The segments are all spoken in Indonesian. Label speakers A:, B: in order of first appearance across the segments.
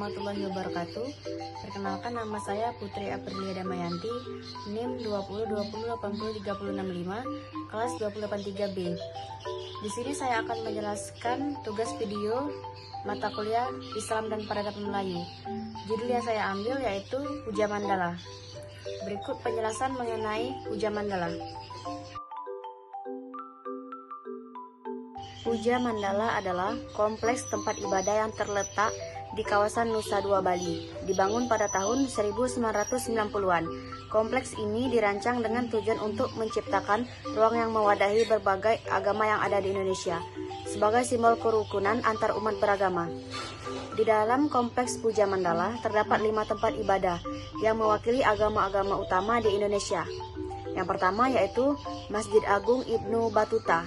A: warahmatullahi wabarakatuh. Perkenalkan, nama saya Putri Aprilia Damayanti, NIM 2020803065, kelas 283B. Di sini saya akan menjelaskan tugas video mata kuliah Islam dan Peradaban Melayu. Judul yang saya ambil yaitu Puja Mandala. Berikut penjelasan mengenai Puja Mandala. Puja Mandala adalah kompleks tempat ibadah yang terletak di kawasan Nusa Dua, Bali. Dibangun pada tahun 1990-an. Kompleks ini dirancang dengan tujuan untuk menciptakan ruang yang mewadahi berbagai agama yang ada di Indonesia, sebagai simbol kerukunan antar umat beragama. Di dalam kompleks Puja Mandala terdapat 5 tempat ibadah yang mewakili agama-agama utama di Indonesia. Yang pertama yaitu Masjid Agung Ibnu Battuta.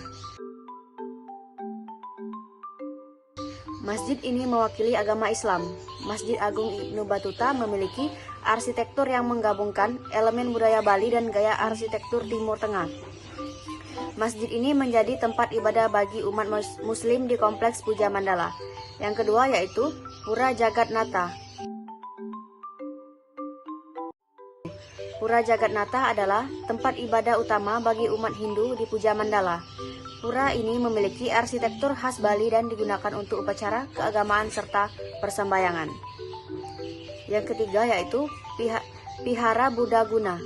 A: Masjid ini mewakili agama Islam. Masjid Agung Ibnu Battuta memiliki arsitektur yang menggabungkan elemen budaya Bali dan gaya arsitektur Timur Tengah. Masjid ini menjadi tempat ibadah bagi umat Muslim di kompleks Puja Mandala. Yang kedua yaitu Pura Jagatnata. Pura Jagatnata adalah tempat ibadah utama bagi umat Hindu di Puja Mandala. Pura ini memiliki arsitektur khas Bali dan digunakan untuk upacara keagamaan serta persembahyangan. Yang ketiga yaitu Vihara Buddhaguna.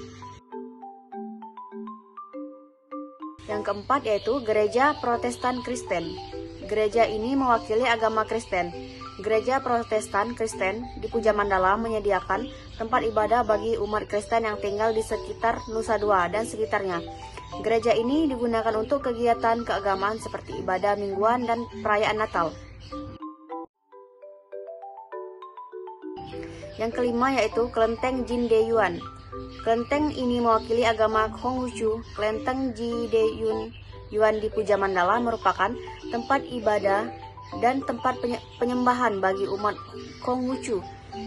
A: Yang keempat yaitu Gereja Protestan Kristen. Gereja ini mewakili agama Kristen. Gereja Protestan Kristen di Puja Mandala menyediakan tempat ibadah bagi umat Kristen yang tinggal di sekitar Nusa Dua dan sekitarnya. Gereja ini digunakan untuk kegiatan keagamaan seperti ibadah mingguan dan perayaan Natal. Yang kelima yaitu Kelenteng Jindeyuan. Kelenteng ini mewakili agama Konghucu. Kelenteng Jindeyuan di Puja Mandala merupakan tempat ibadah dan tempat penyembahan bagi umat Konghucu.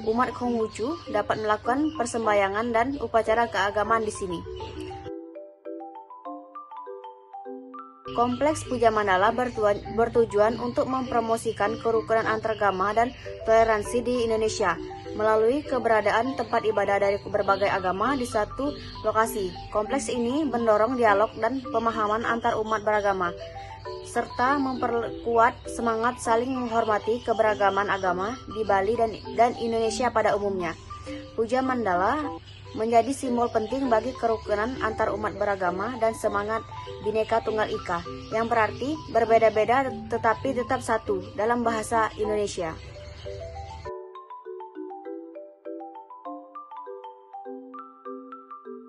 A: Umat Konghucu dapat melakukan persembahyangan dan upacara keagamaan di sini. Kompleks Puja Mandala bertujuan untuk mempromosikan kerukunan antaragama dan toleransi di Indonesia melalui keberadaan tempat ibadah dari berbagai agama di satu lokasi. Kompleks ini mendorong dialog dan pemahaman antar umat beragama serta memperkuat semangat saling menghormati keberagaman agama di Bali dan Indonesia pada umumnya. Puja Mandala menjadi simbol penting bagi kerukunan antar umat beragama dan semangat Bhinneka Tunggal Ika, yang berarti berbeda-beda tetapi tetap satu dalam bahasa Indonesia.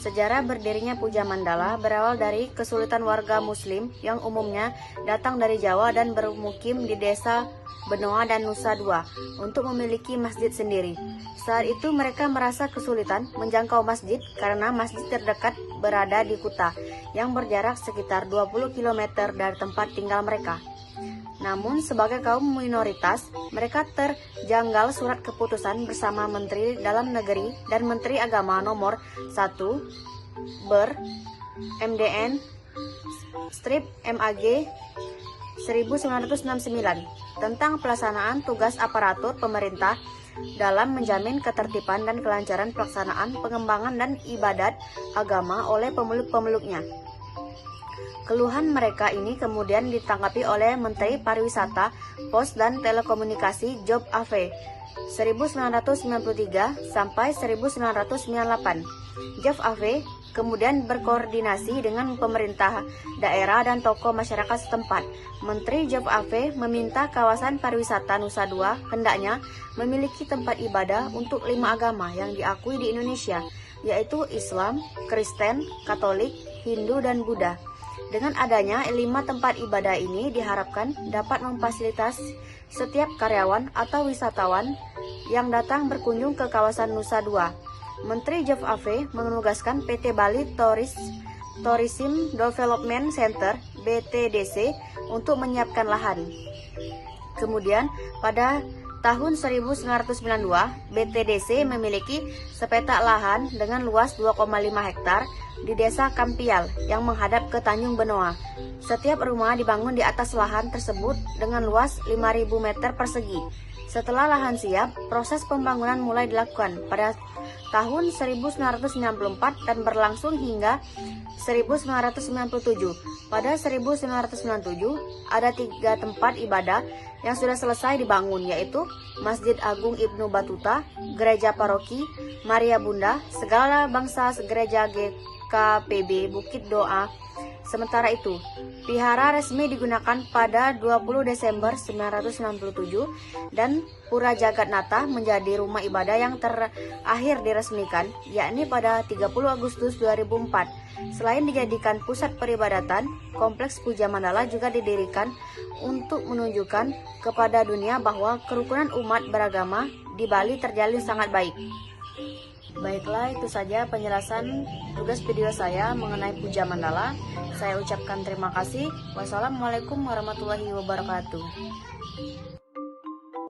A: Sejarah berdirinya Puja Mandala berawal dari kesulitan warga Muslim yang umumnya datang dari Jawa dan bermukim di desa Benoa dan Nusa Dua untuk memiliki masjid sendiri. Saat itu mereka merasa kesulitan menjangkau masjid karena masjid terdekat berada di Kuta yang berjarak sekitar 20 km dari tempat tinggal mereka. Namun sebagai kaum minoritas, mereka terjanggal surat keputusan bersama Menteri Dalam Negeri dan Menteri Agama nomor 1 ber MDN strip MAG 1969 tentang pelaksanaan tugas aparatur pemerintah dalam menjamin ketertiban dan kelancaran pelaksanaan pengembangan dan ibadat agama oleh pemeluk-pemeluknya. Keluhan mereka ini kemudian ditanggapi oleh Menteri Pariwisata, Pos dan Telekomunikasi Job Ave 1993 sampai 1998. Job Ave kemudian berkoordinasi dengan pemerintah daerah dan tokoh masyarakat setempat. Menteri Job Ave meminta kawasan pariwisata Nusa Dua hendaknya memiliki tempat ibadah untuk 5 agama yang diakui di Indonesia, yaitu Islam, Kristen, Katolik, Hindu, dan Buddha. Dengan adanya 5 tempat ibadah ini diharapkan dapat memfasilitasi setiap karyawan atau wisatawan yang datang berkunjung ke kawasan Nusa Dua. Menteri Job Ave menugaskan PT Bali Tourism Development Center (BTDC) untuk menyiapkan lahan. Kemudian pada tahun 1992, BTDC memiliki sepetak lahan dengan luas 2,5 hektar di Desa Kampial yang menghadap ke Tanjung Benoa. Setiap rumah dibangun di atas lahan tersebut dengan luas 5.000 meter persegi. Setelah lahan siap, proses pembangunan mulai dilakukan pada tahun 1994 dan berlangsung hingga 1997. Pada 1997, ada 3 tempat ibadah yang sudah selesai dibangun, yaitu Masjid Agung Ibnu Battuta, Gereja Paroki Maria Bunda, Segala Bangsa Gereja GKPB Bukit Doa. Sementara itu, vihara resmi digunakan pada 20 Desember 1997 dan Pura Jagatnata menjadi rumah ibadah yang terakhir diresmikan, yakni pada 30 Agustus 2004. Selain dijadikan pusat peribadatan, Kompleks Puja Mandala juga didirikan untuk menunjukkan kepada dunia bahwa kerukunan umat beragama di Bali terjalin sangat baik. Baiklah, itu saja penjelasan tugas video saya mengenai Puja Mandala. Saya ucapkan terima kasih. Wassalamualaikum warahmatullahi wabarakatuh.